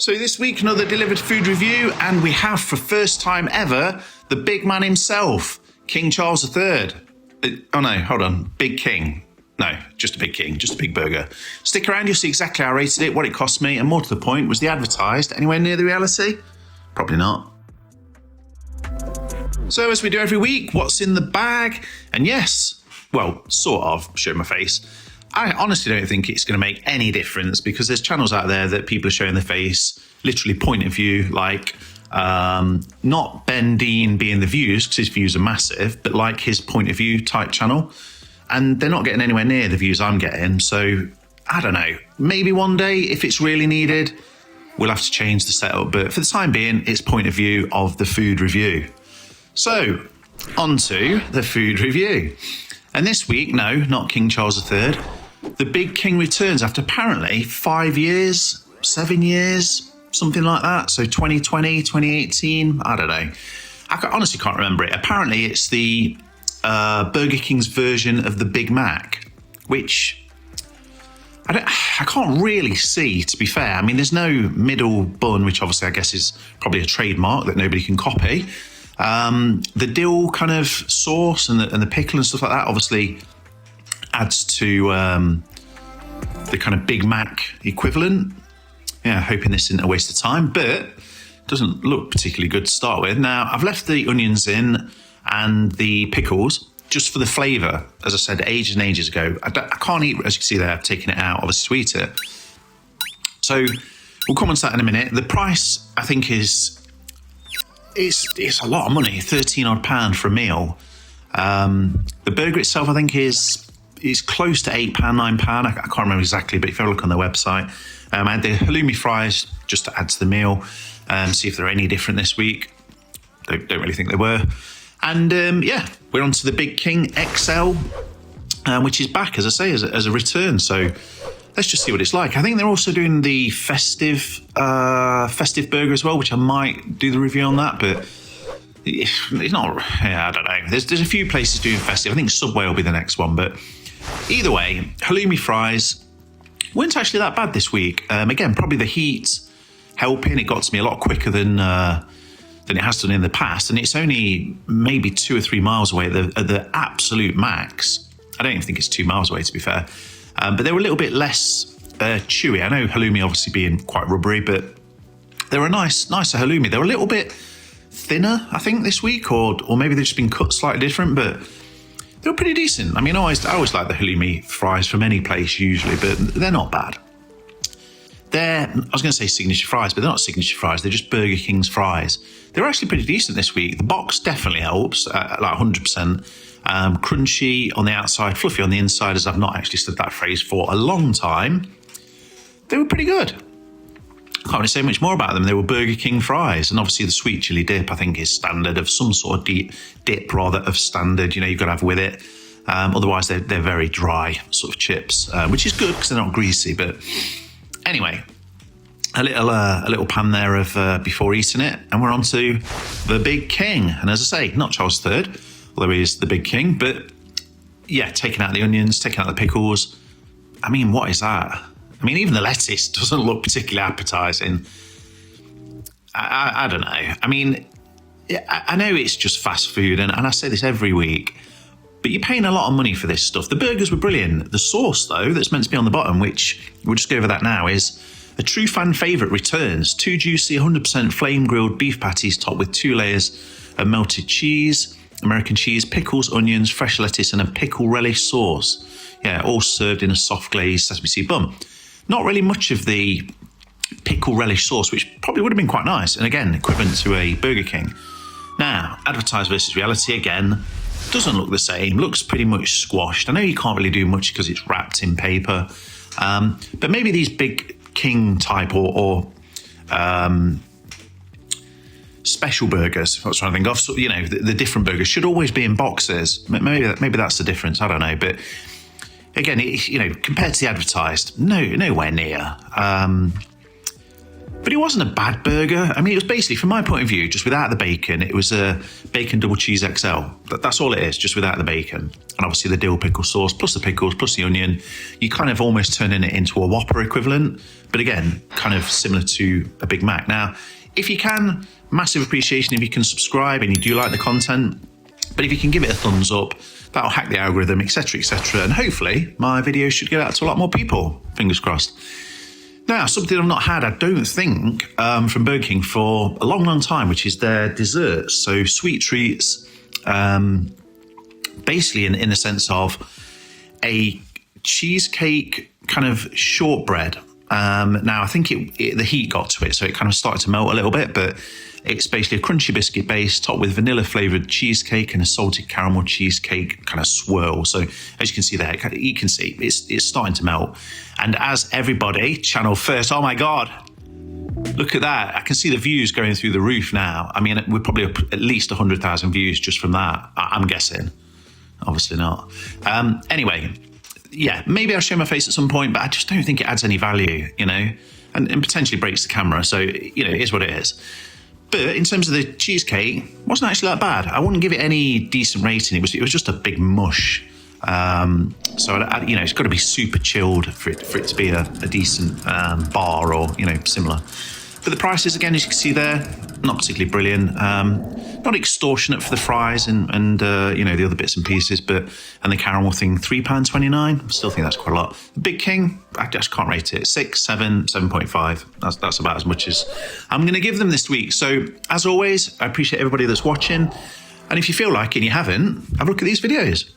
So this week, another delivered food review, and we have, for first time ever, the big man himself, King Charles III. Oh no, hold on, Big King. No, just a big king, just a big burger. Stick around, you'll see exactly how I rated it, what it cost me, and more to the point, was the advertised anywhere near the reality? Probably not. So as we do every week, what's in the bag? And yes, well, sort of, showing my face. I honestly don't think it's going to make any difference because there's channels out there that people are showing their face, literally point of view, like not Ben Dean being the views, because his views are massive, but like his point of view type channel. And they're not getting anywhere near the views I'm getting. So I don't know, maybe one day if it's really needed, we'll have to change the setup. But for the time being, it's point of view of the food review. So on to the food review. And this week, no, not King Charles III. The Big King returns after apparently 5 years, 7 years, something like that. So 2020, 2018, I don't know. I honestly can't remember it. Apparently it's the Burger King's version of the Big Mac, which I can't really see, to be fair. I mean, there's no middle bun, which obviously I guess is probably a trademark that nobody can copy. The dill kind of sauce and the pickle and stuff like that obviously adds to the kind of Big Mac equivalent. Yeah, hoping this isn't a waste of time, but it doesn't look particularly good to start with. Now, I've left the onions in and the pickles just for the flavour. As I said, ages and ages ago. I can't eat, as you can see there, I've taken it out, obviously sweet it. So we'll come on to that in a minute. The price, I think, it's a lot of money, £13 odd for a meal. The burger itself, I think, is close to £8, £9. I can't remember exactly, but if you have a look on their website. I had the halloumi fries just to add to the meal, see if they're any different this week. Don't really think they were. And yeah, we're on to the Big King XL, which is back, as I say, as a return. So let's just see what it's like. I think they're also doing the festive burger as well, which I might do the review on that, but it's not, yeah, I don't know. There's a few places doing festive. I think Subway will be the next one, but either way, halloumi fries weren't actually that bad this week. Again, probably the heat helping. It got to me a lot quicker than it has done in the past, and it's only maybe 2 or 3 miles away at the absolute max. I don't even think it's 2 miles away, to be fair. But they were a little bit less chewy. I know halloumi obviously being quite rubbery, but they were nicer halloumi. They were a little bit thinner, I think, this week, or maybe they've just been cut slightly different, but they were pretty decent. I mean, I always like the halloumi fries from any place usually, but they're not bad. I was going to say signature fries, but they're not signature fries. They're just Burger King's fries. They were actually pretty decent this week. The box definitely helps, like 100%. Crunchy on the outside, fluffy on the inside, as I've not actually said that phrase for a long time. They were pretty good. Can't really say much more about them. They were Burger King fries, and obviously the sweet chili dip, I think, is standard, of some sort of dip rather of standard. You know, you've got to have with it. Otherwise, they're very dry sort of chips, which is good because they're not greasy. But anyway, a little pan there of before eating it, and we're on to the Big King. And as I say, not Charles III, although he is the Big King, but yeah, taking out the onions, taking out the pickles. I mean, what is that? I mean, even the lettuce doesn't look particularly appetizing. I don't know. I mean, I know it's just fast food, and I say this every week, but you're paying a lot of money for this stuff. The burgers were brilliant. The sauce, though, that's meant to be on the bottom, which we'll just go over that now, is a true fan favourite returns. 2 juicy, 100% flame-grilled beef patties topped with 2 layers of melted cheese, American cheese, pickles, onions, fresh lettuce, and a pickle relish sauce. Yeah, all served in a soft glazed sesame seed bun. Not really much of the pickle relish sauce, which probably would have been quite nice, and again, equivalent to a Burger King. Now, advertised versus reality, again, doesn't look the same, looks pretty much squashed. I know you can't really do much because it's wrapped in paper, but maybe these Big King type or special burgers, I was trying to think of, so, you know, the different burgers should always be in boxes. Maybe that's the difference, I don't know, but again, you know, compared to the advertised, nowhere near. But it wasn't a bad burger. I mean, it was basically, from my point of view, just without the bacon, it was a bacon double cheese XL. That's all it is, just without the bacon. And obviously the dill pickle sauce, plus the pickles, plus the onion. You kind of almost turning it into a Whopper equivalent. But again, kind of similar to a Big Mac. Now, if you can, massive appreciation if you can subscribe and you do like the content. But if you can give it a thumbs up, that'll hack the algorithm, etc., etc. And hopefully my video should get out to a lot more people. Fingers crossed. Now, something I've not had, I don't think, from Burger King for a long, long time, which is their desserts. So sweet treats, basically in the sense of a cheesecake kind of shortbread. Now, I think the heat got to it, so it kind of started to melt a little bit, but it's basically a crunchy biscuit base topped with vanilla flavoured cheesecake and a salted caramel cheesecake kind of swirl. So as you can see there, you can see it's starting to melt. And as everybody, channel first, oh my God, look at that. I can see the views going through the roof now. I mean, we're probably up at least 100,000 views just from that, I'm guessing. Obviously not. Anyway, yeah, maybe I'll show my face at some point, but I just don't think it adds any value, you know, and potentially breaks the camera. So, you know, it is what it is. But in terms of the cheesecake, it wasn't actually that bad. I wouldn't give it any decent rating. It was just a big mush. So, you know, it's got to be super chilled for it to be a decent bar or, you know, similar. But the prices, again, as you can see there, not particularly brilliant. Not extortionate for the fries and you know, the other bits and pieces, and the caramel thing, £3.29. I still think that's quite a lot. The Big King, I just can't rate it. 6, 7, 7.5. That's about as much as I'm going to give them this week. So, as always, I appreciate everybody that's watching. And if you feel like it and you haven't, have a look at these videos.